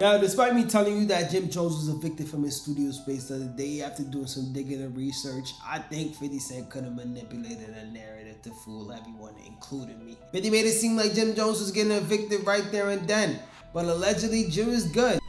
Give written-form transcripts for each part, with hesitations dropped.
Now, despite me telling you that Jim Jones was evicted from his studio space the other day after doing some digging and research, I think 50 Cent could have manipulated a narrative to fool everyone, including me. 50 made it seem like Jim Jones was getting evicted right there and then, but allegedly Jim is good.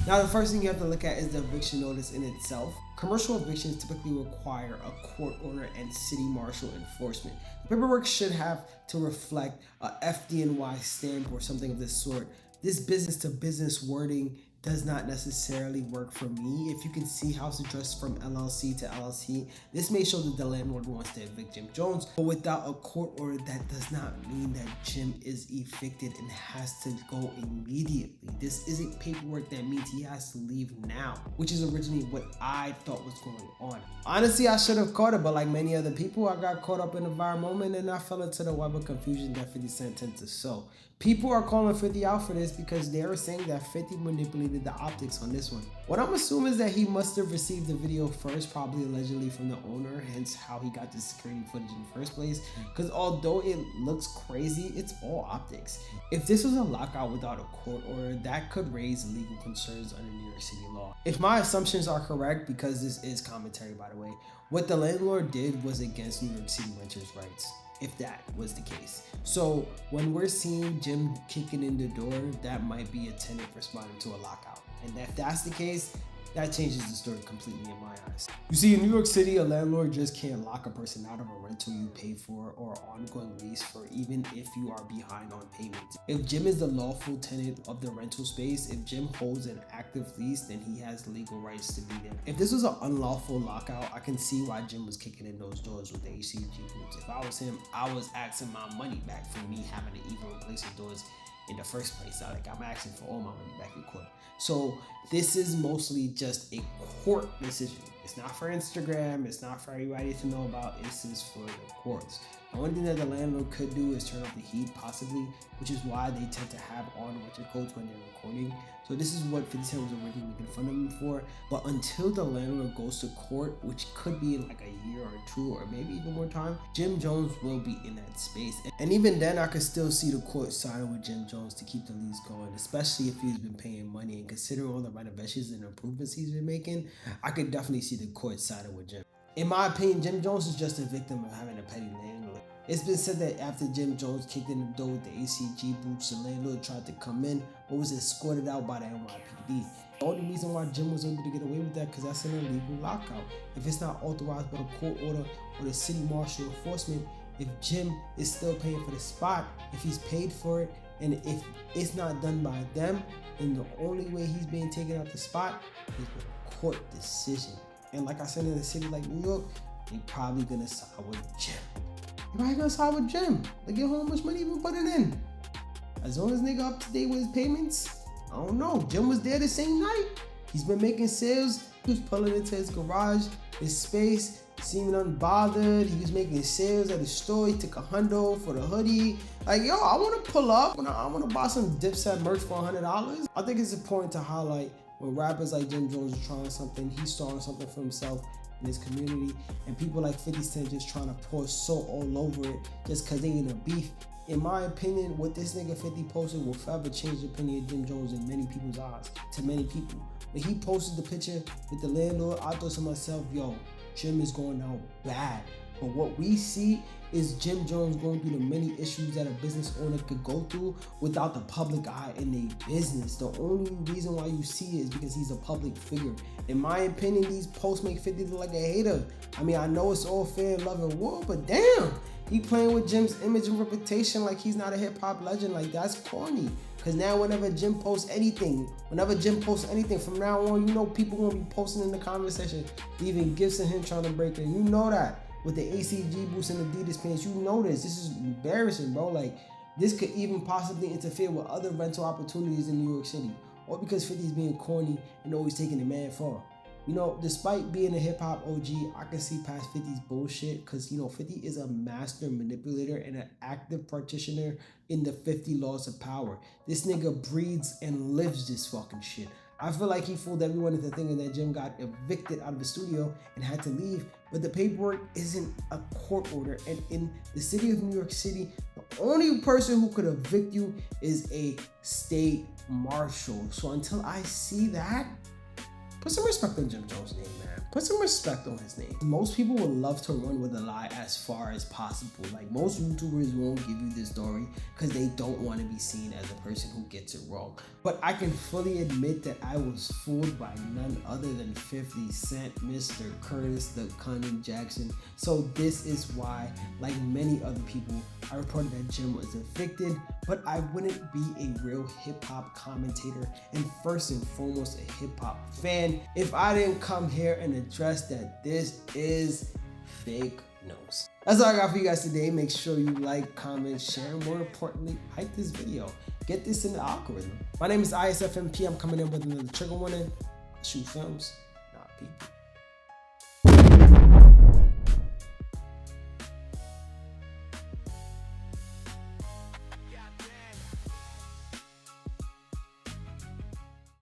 Now, the first thing you have to look at is the eviction notice in itself. Commercial evictions typically require a court order and city marshal enforcement. The paperwork should have to reflect a FDNY stamp or something of this sort. This business to business wording does not necessarily work for me. If you can see house address from LLC to LLC, this may show that the landlord wants to evict Jim Jones, but without a court order, that does not mean that Jim is evicted and has to go immediately. This isn't paperwork that means he has to leave now, which is originally what I thought was going on. Honestly, I should have caught it, but like many other people, I got caught up in the viral moment and I fell into the web of confusion that 50 Cent tends to sow. People are calling 50 out for this because they are saying that 50 manipulated the optics on this one. What I'm assuming is that he must have received the video first, probably allegedly from the owner, hence how he got the security footage in the first place. Because although it looks crazy, it's all optics. If this was a lockout without a court order, that could raise legal concerns under New York City law. If my assumptions are correct, because this is commentary by the way, what the landlord did was against New York City renters' rights, if that was the case. So when we're seeing Jim kicking in the door, that might be a tenant responding to a lockout. And if that's the case, that changes the story completely in my eyes. You see, in New York City, a landlord just can't lock a person out of a rental you pay for or ongoing lease for, even if you are behind on payments. If Jim is the lawful tenant of the rental space, if Jim holds an active lease, then he has legal rights to be there. If this was an unlawful lockout, I can see why Jim was kicking in those doors with the HCG boots. If I was him, I was asking my money back for me having to even replace the doors in the first place. I'm asking for all my money back in court. So this is mostly just a court decision. It's not for Instagram. It's not for everybody to know about. This is for the courts. The only thing that the landlord could do is turn off the heat, possibly, which is why they tend to have on winter coats when they're recording. So this is what 50 Cent was originally making fun of him for. But until the landlord goes to court, which could be in like a year or two, or maybe even more time, Jim Jones will be in that space. And even then, I could still see the court siding with Jim Jones to keep the lease going, especially if he's been paying money. And considering all the renovations and improvements he's been making, I could definitely see the court siding with Jim. In my opinion, Jim Jones is just a victim of having a petty landlord. It's been said that after Jim Jones kicked in the door with the ACG boots, the landlord tried to come in, but was escorted out by the NYPD. The only reason why Jim was able to get away with that because that's an illegal lockout. If it's not authorized by the court order or the city marshal enforcement, if Jim is still paying for the spot, if he's paid for it, and if it's not done by them, then the only way he's being taken out the spot is with a court decision. And like I said, in a city like New York, they probably gonna side with Jim. Why gonna side with Jim? Look at how much money he been putting in. As long as nigga up to date with his payments, I don't know. Jim was there the same night. He's been making sales. He was pulling into his garage, his space, seeming unbothered. He was making sales at his store. He took $100 for the hoodie. Like, yo, I wanna pull up. I wanna buy some Dipset merch for $100. I think it's important to highlight when rappers like Jim Jones are trying something, he's starting something for himself in his community, and people like 50 Cent just trying to pour salt all over it just because they in a beef. In my opinion, what this nigga 50 posted will forever change the opinion of Jim Jones in many people's eyes, to many people. When he posted the picture with the landlord, I thought to myself, yo, Jim is going out bad. But what we see is Jim Jones going through the many issues that a business owner could go through without the public eye in their business. The only reason why you see it is because he's a public figure. In my opinion, these posts make 50 look like a hater. I mean, I know it's all fair, love, and war, but damn, he playing with Jim's image and reputation like he's not a hip hop legend. Like, that's corny. Because now whenever Jim posts anything from now on, you know people gonna be posting in the comment section, leaving gifts of him trying to break it. You know that. With the ACG boots and Adidas pants, you know this. This is embarrassing, bro. Like, this could even possibly interfere with other rental opportunities in New York City. Or because 50 is being corny and always taking the man for. You know, despite being a hip-hop OG, I can see past 50's bullshit because, you know, 50 is a master manipulator and an active practitioner in the 50 laws of power. This nigga breathes and lives this fucking shit. I feel like he fooled everyone into thinking that Jim got evicted out of the studio and had to leave, but the paperwork isn't a court order. And in the city of New York City, the only person who could evict you is a state Marshall. So until I see that, put some respect on Jim Jones' name, man. Put some respect on his name. Most people would love to run with a lie as far as possible. Like, most YouTubers won't give you this story because they don't want to be seen as a person who gets it wrong. But I can fully admit that I was fooled by none other than 50 Cent, Mr. Curtis, the Cunning Jackson. So this is why, like many other people, I reported that Jim was evicted, but I wouldn't be a real hip-hop commentator and first and foremost a hip-hop fan if I didn't come here and address that this is fake news. That's all I got for you guys today. Make sure you like, comment, share, and more importantly, like this video. Get this in the algorithm. My name is ISFMP. I'm coming in with another trigger warning. I shoot films, not people.